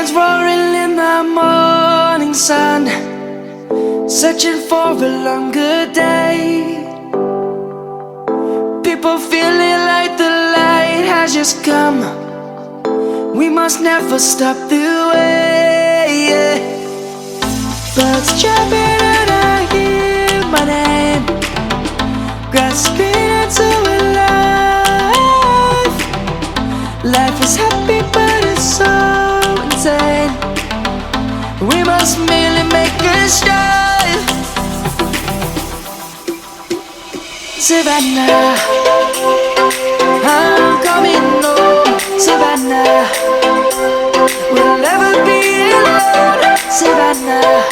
lions roaring in the morning sun, searching for a longer day. People feeling like the light has just come. We must never stop the way. Birds jumping and I hear my name, grasping into a life. Life is happy but it's so insane. We must merely make a strive. Savannah, I'm coming home. Savannah, we'll never be alone. Savannah,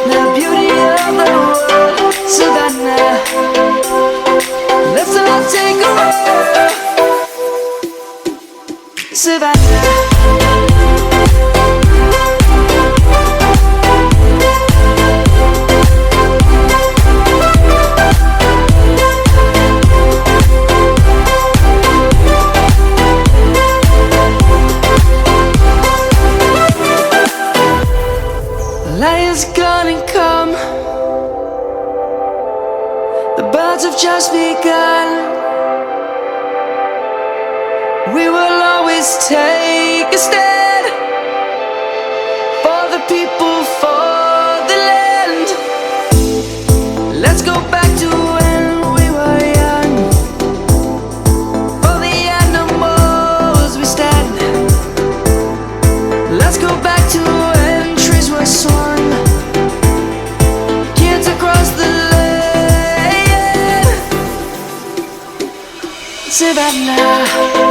the beauty of the world. Savannah, let's all take a walk. Savannah. Lion's gonna come. The birds have just begun. We will always take a stand for the people, for the land. Let's go back to when we were young. For the animals we stand. Let's go back to when trees were swung, kids across the land. Savannah.